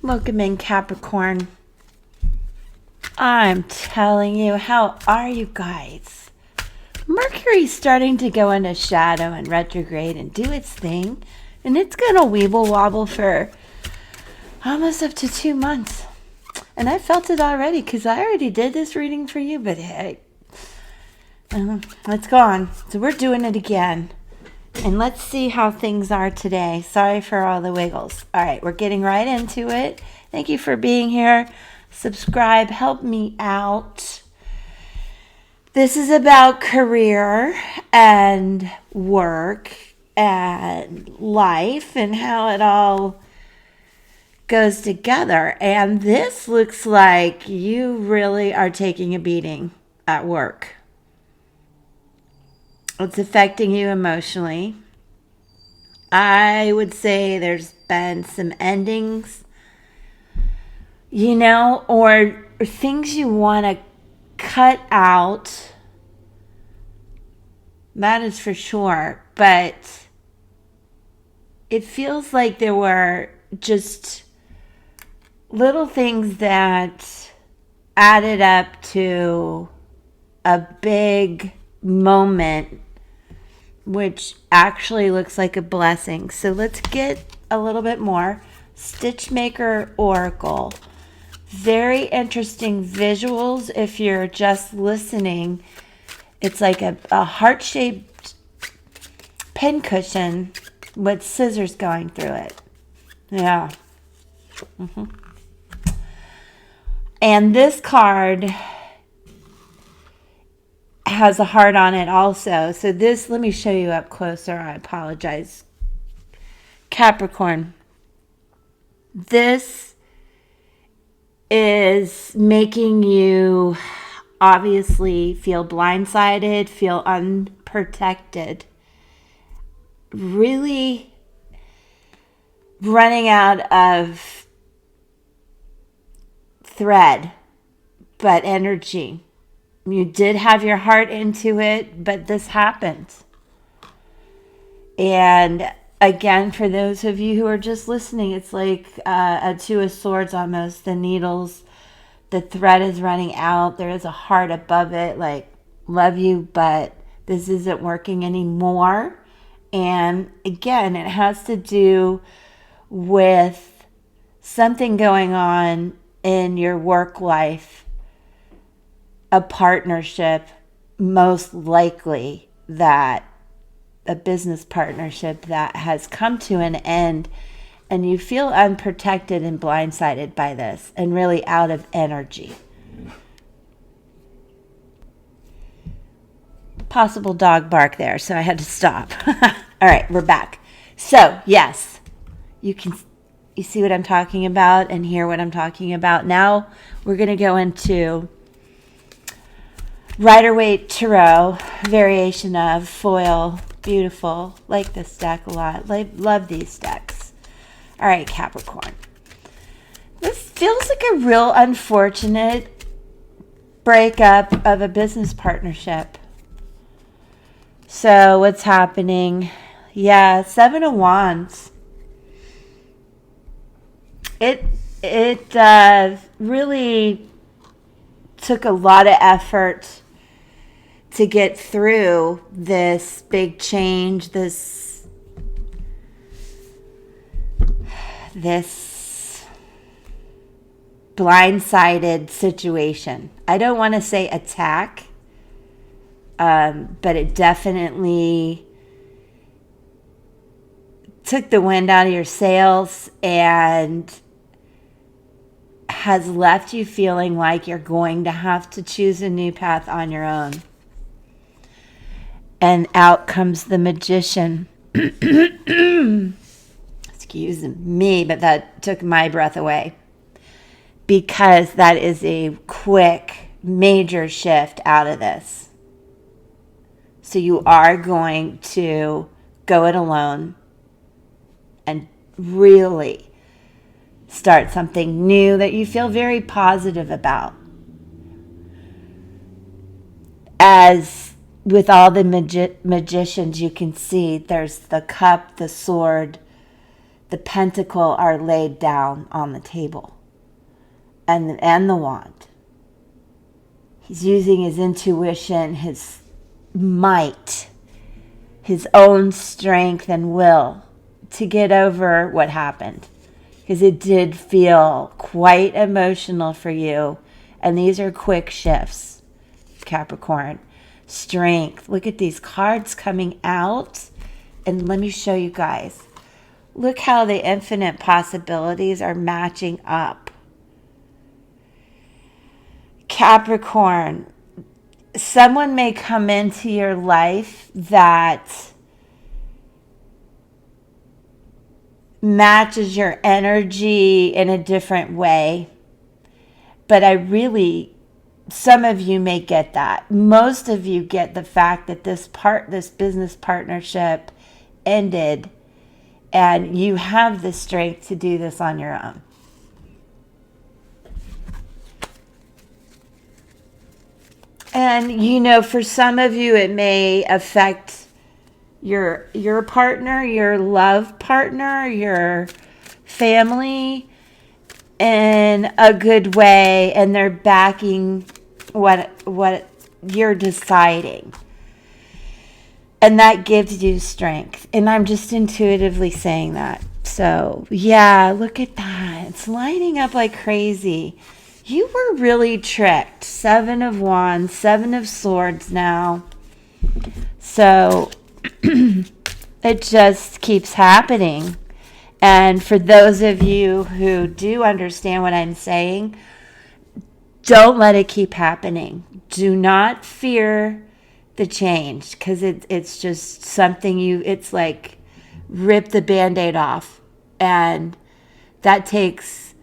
Welcome in, Capricorn. I'm telling you, how are you guys? Mercury's starting to go into shadow and retrograde and do its thing. And it's going to weeble wobble for almost up to 2 months. And I felt it already because I already did this reading for you. But hey, it's gone. So we're doing it again. And let's see how things are today. Sorry for all the wiggles. All right, we're getting right into it. Thank you for being here. Subscribe, help me out. This is about career and work and life and how it all goes together. And this looks like you really are taking a beating at work. It's affecting you emotionally. I would say there's been some endings, or things you want to cut out. That is for sure. But it feels like there were just little things that added up to a big moment, which actually looks like a blessing. So let's get a little bit more. Stitchmaker Oracle. Very interesting visuals if you're just listening. It's like a heart-shaped pincushion with scissors going through it. Yeah. And this card has a heart on it also. So this, let me show you up closer. I apologize. Capricorn. This is making you obviously feel blindsided, feel unprotected. Really running out of thread, but energy. You did have your heart into it, but this happened. And again, for those of you who are just listening, it's like a Two of Swords almost. The needles, the thread is running out. There is a heart above it, like, love you, but this isn't working anymore. And again, it has to do with something going on in your work life. A partnership, most likely that a business partnership that has come to an end, and you feel unprotected and blindsided by this and really out of energy. Possible dog bark there, so I had to stop. All right, we're back. So yes, you see what I'm talking about and hear what I'm talking about. Now we're going to go into Rider-Waite Tarot, variation of foil. Beautiful. Like this deck a lot. Love these decks. All right, Capricorn. This feels like a real unfortunate breakup of a business partnership. So what's happening? Yeah, Seven of Wands. It really took a lot of effort to get through this big change, this blindsided situation. I don't want to say attack, but it definitely took the wind out of your sails and has left you feeling like you're going to have to choose a new path on your own. And out comes the Magician. Excuse me, but that took my breath away. Because that is a quick, major shift out of this. So you are going to go it alone and really start something new that you feel very positive about. As with all the magicians, you can see there's the cup, the sword, the pentacle are laid down on the table, and the wand. He's using his intuition, his might, his own strength and will to get over what happened. Because it did feel quite emotional for you. And these are quick shifts, Capricorn. Strength. Look at these cards coming out. And let me show you guys. Look how the infinite possibilities are matching up. Capricorn, someone may come into your life that matches your energy in a different way. But some of you may get that. Most of you get the fact that this business partnership ended and you have the strength to do this on your own. And, for some of you, it may affect your partner, your love partner, your family in a good way, and they're backing what you're deciding. And that gives you strength. And I'm just intuitively saying that. So, yeah, look at that. It's lining up like crazy. You were really tricked. 7 of Wands, 7 of Swords now. So it just keeps happening. And for those of you who do understand what I'm saying, don't let it keep happening. Do not fear the change, because it's just something it's like rip the Band-Aid off. And that takes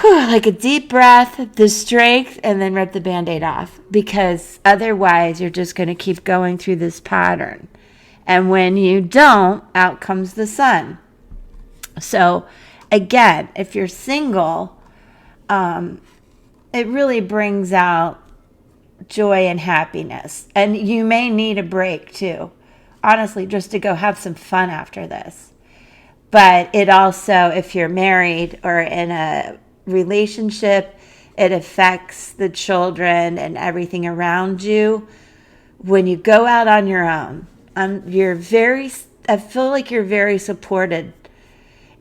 like a deep breath, the strength, and then rip the Band-Aid off, because otherwise you're just going to keep going through this pattern. And when you don't, out comes the sun. So again, if you're single, it really brings out joy and happiness. And you may need a break too, honestly, just to go have some fun after this. But it also, if you're married or in a relationship, it affects the children and everything around you. When you go out on your own, I feel like you're very supported.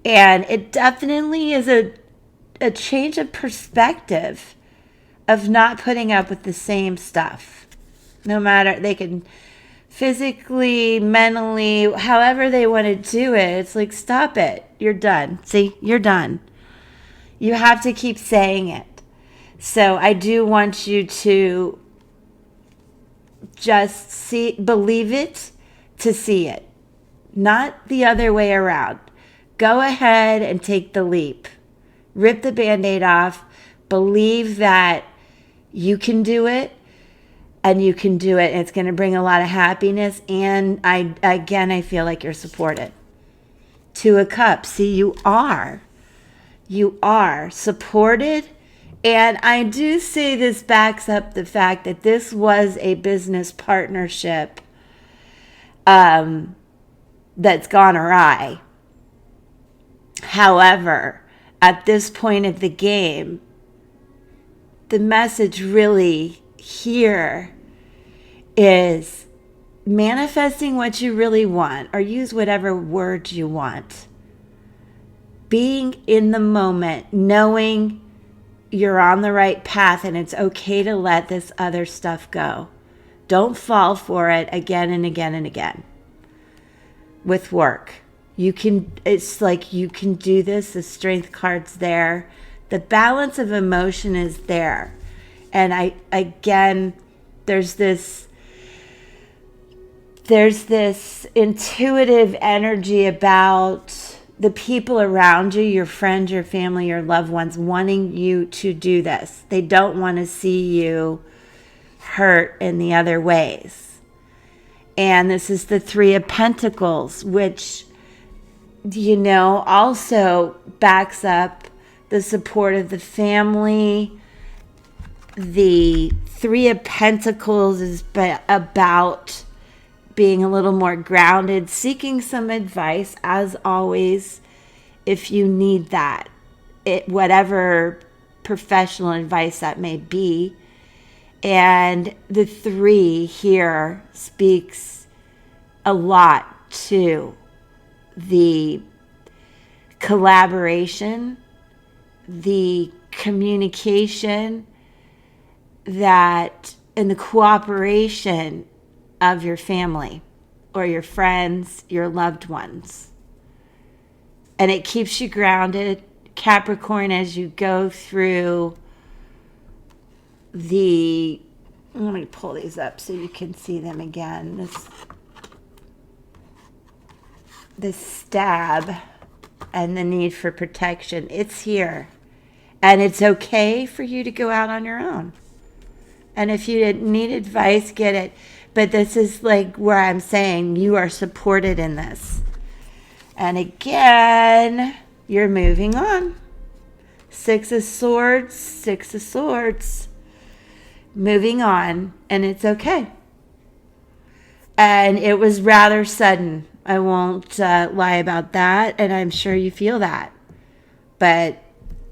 And it definitely is a change of perspective of not putting up with the same stuff. No matter, they can physically, mentally, however they want to do it. It's like, stop it. You're done. See, you're done. You have to keep saying it. So I do want you to just believe it to see it, not the other way around. Go ahead and take the leap. Rip the Band-Aid off. Believe that you can do it, and you can do it. And it's going to bring a lot of happiness. And I feel like you're supported. 2 of Cups. See, you are. You are supported. And I do say this backs up the fact that this was a business partnership that's gone awry. However, at this point of the game, the message really here is manifesting what you really want, or use whatever word you want. Being in the moment, knowing you're on the right path, and it's okay to let this other stuff go. Don't fall for it again and again and again. With work, it's like you can do this. The strength card's there. The balance of emotion is there. And there's this intuitive energy about the people around you, your friends, your family, your loved ones, wanting you to do this. They don't want to see you hurt in the other ways. And this is the 3 of Pentacles, which, also backs up the support of the family. The 3 of Pentacles is about being a little more grounded, seeking some advice, as always, if you need that, whatever professional advice that may be. And the 3 here speaks a lot to the collaboration, the communication, that and the cooperation of your family or your friends, your loved ones. And it keeps you grounded, Capricorn, as you go through the, let me pull these up so you can see them again. This stab and the need for protection. It's here. And it's okay for you to go out on your own. And if you need advice, get it. But this is like where I'm saying you are supported in this. And again, you're moving on. 6 of Swords, 6 of Swords. Moving on, and it's okay. And it was rather sudden. I won't lie about that, and I'm sure you feel that. But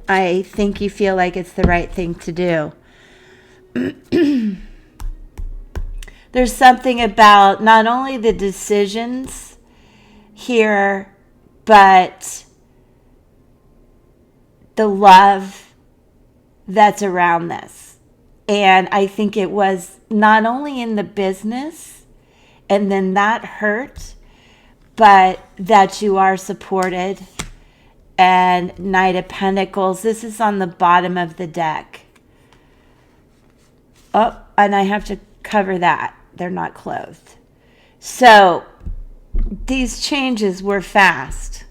I think you feel like it's the right thing to do. There's something about not only the decisions here, but the love that's around this. And I think it was not only in the business, and then that hurt, but that you are supported. And Knight of Pentacles, this is on the bottom of the deck. Oh, and I have to cover that. They're not clothed. So these changes were fast.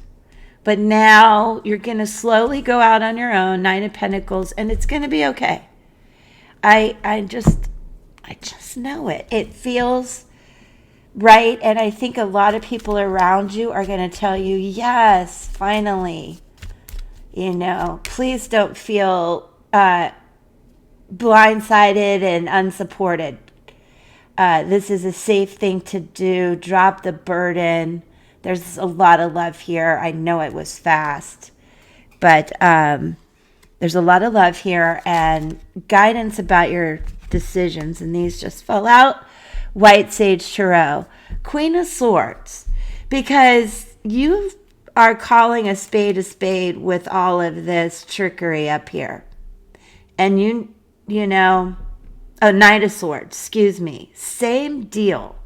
But now you're going to slowly go out on your own, Nine of Pentacles, and it's going to be okay. I just know it. It feels right, and I think a lot of people around you are going to tell you, yes, finally. You know, please don't feel blindsided and unsupported. This is a safe thing to do. Drop the burden. There's a lot of love here. I know it was fast, but there's a lot of love here and guidance about your decisions. And these just fell out. White Sage Tarot. Queen of Swords. Because you are calling a spade with all of this trickery up here. And you know, Knight of Swords, excuse me. Same deal.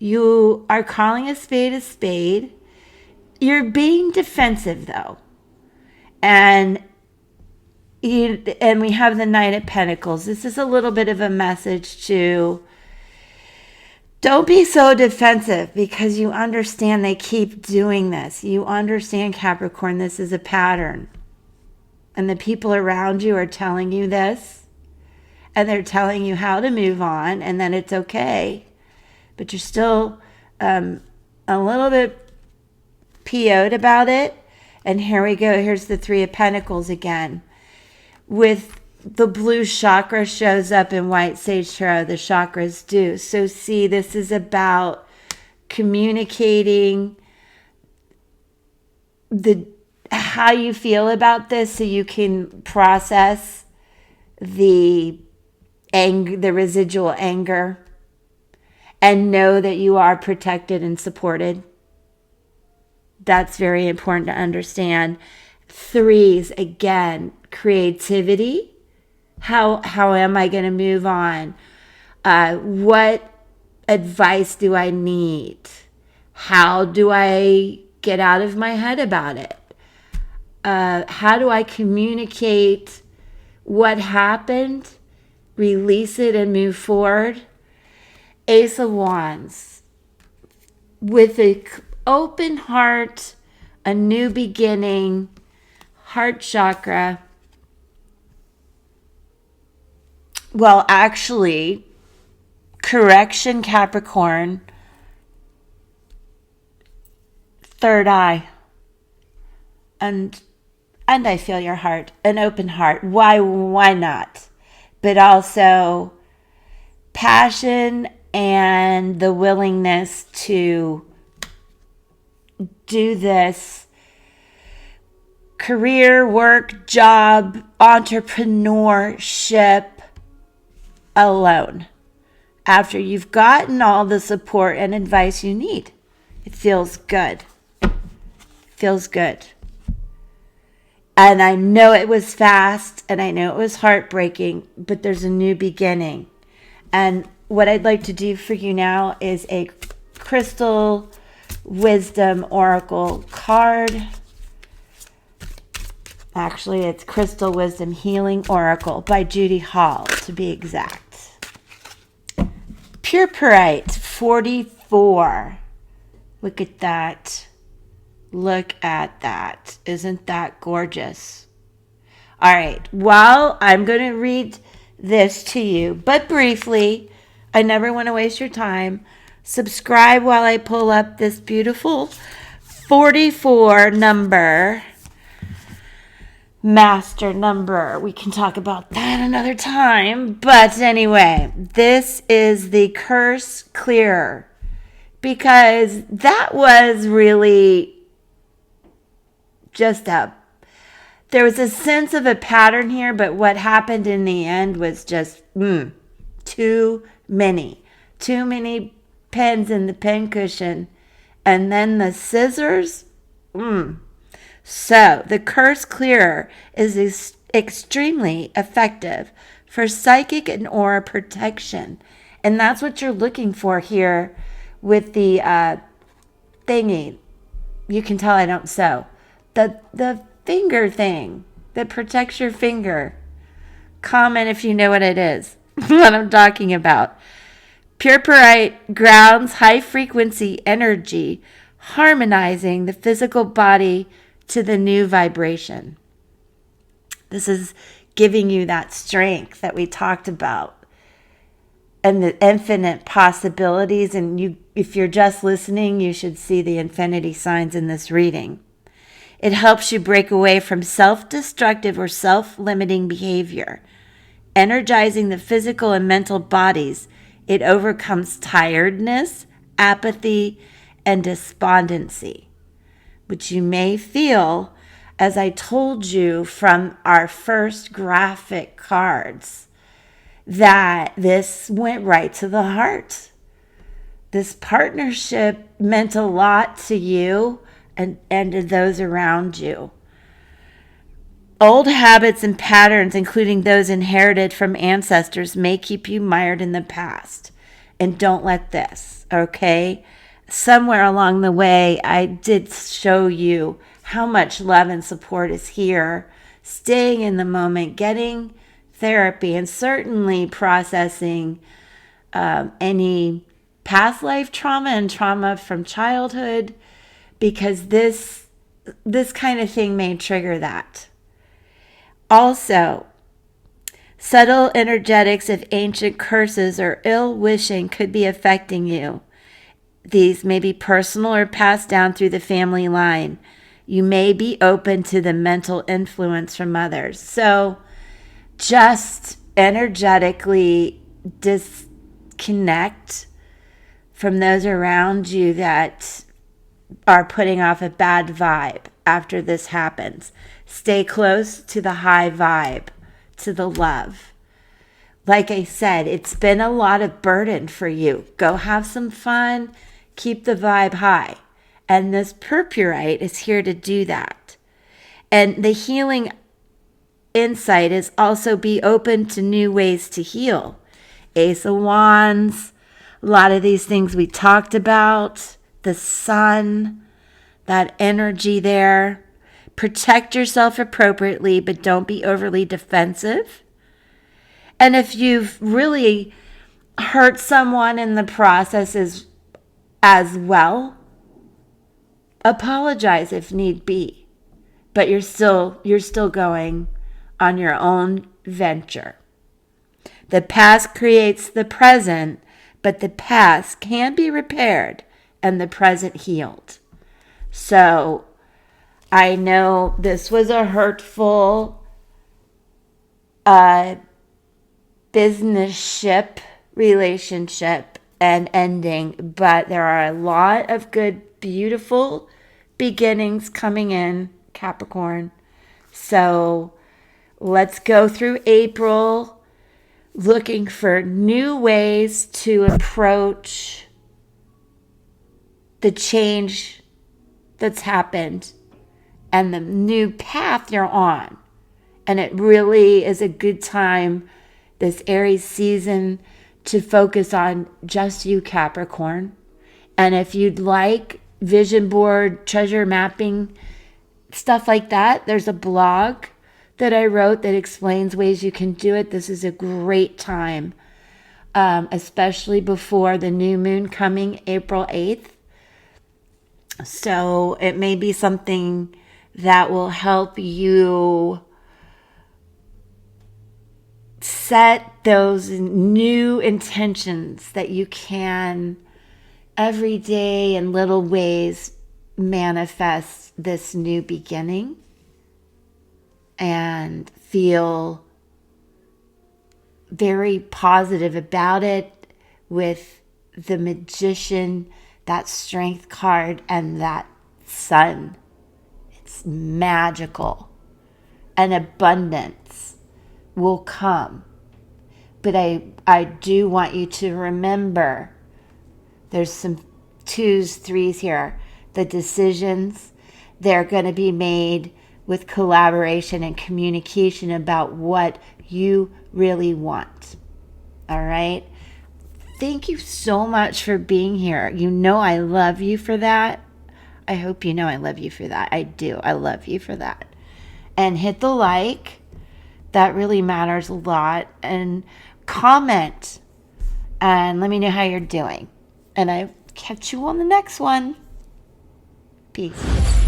You are calling a spade. You're being defensive, though. And we have the Knight of Pentacles. This is a little bit of a message to don't be so defensive, because you understand they keep doing this. You understand, Capricorn, this is a pattern. And the people around you are telling you this. And they're telling you how to move on and that it's okay. But you're still a little bit PO'd about it. And here we go. Here's the Three of Pentacles again. With the blue chakra shows up in White Sage Tarot. The chakras do. So see, this is about communicating how you feel about this so you can process the residual anger. And know that you are protected and supported. That's very important to understand. 3s, again, creativity. How am I going to move on? What advice do I need? How do I get out of my head about it? How do I communicate what happened, release it, and move forward? Ace of Wands. With an open heart, a new beginning, heart chakra. Well, actually, correction, Capricorn. 3rd eye. And I feel your heart, an open heart. Why not? But also passion and the willingness to do this career, work, job, entrepreneurship alone after you've gotten all the support and advice you need. It feels good. Feels good. And I know it was fast and I know it was heartbreaking, but there's a new beginning. And what I'd like to do for you now is a Crystal Wisdom Oracle card. Actually, it's Crystal Wisdom Healing Oracle by Judy Hall, to be exact. Purpurite 44. Look at that. Look at that. Isn't that gorgeous? All right. Well, I'm going to read this to you, but briefly. I never want to waste your time. Subscribe while I pull up this beautiful 44 number. Master number. We can talk about that another time. But anyway, this is the curse clearer, because that was really just there was a sense of a pattern here, but what happened in the end was just too many pens in the pen cushion, and then the scissors. So the curse clearer is extremely effective for psychic and aura protection, and that's what you're looking for here with the thingy. You can tell I don't sew. The finger thing that protects your finger. Comment if you know what it is, what I'm talking about. Purpurite grounds high frequency energy, harmonizing the physical body to the new vibration. This is giving you that strength that we talked about and the infinite possibilities. And you, if you're just listening, you should see the infinity signs in this reading. It helps you break away from self-destructive or self-limiting behavior. Energizing the physical and mental bodies, it overcomes tiredness, apathy, and despondency, which you may feel, as I told you from our first graphic cards, that this went right to the heart. This partnership meant a lot to you and to those around you. Old habits and patterns, including those inherited from ancestors, may keep you mired in the past. And don't let this, okay? Somewhere along the way, I did show you how much love and support is here. Staying in the moment, getting therapy, and certainly processing any past life trauma and trauma from childhood, because this kind of thing may trigger that. Also, subtle energetics of ancient curses or ill wishing could be affecting you. These may be personal or passed down through the family line. You may be open to the mental influence from others. So just energetically disconnect from those around you that are putting off a bad vibe after this happens. Stay close to the high vibe, to the love. Like I said, it's been a lot of burden for you. Go have some fun. Keep the vibe high. And this purpurite is here to do that. And the healing insight is also be open to new ways to heal. Ace of Wands, a lot of these things we talked about. The sun, that energy there. Protect yourself appropriately, but don't be overly defensive. And if you've really hurt someone in the process as well, apologize if need be. But you're still going on your own venture. The past creates the present, but the past can be repaired and the present healed. So I know this was a hurtful business-ship relationship, and ending, but there are a lot of good, beautiful beginnings coming in, Capricorn. So let's go through April looking for new ways to approach the change that's happened and the new path you're on. And it really is a good time, this Aries season, to focus on just you, Capricorn. And if you'd like vision board, treasure mapping, stuff like that, there's a blog that I wrote that explains ways you can do it. This is a great time, especially before the new moon coming April 8th. So it may be something that will help you set those new intentions that you can every day in little ways manifest this new beginning and feel very positive about it with the Magician, that Strength card, and that Sun. It's magical, and abundance will come. But I do want you to remember there's some 2s, 3s here. The decisions, they're going to be made with collaboration and communication about what you really want. All right? Thank you so much for being here. You know I love you for that. I hope you know I love you for that. I do. I love you for that. And hit the like. That really matters a lot. And comment. And let me know how you're doing. And I'll catch you on the next one. Peace.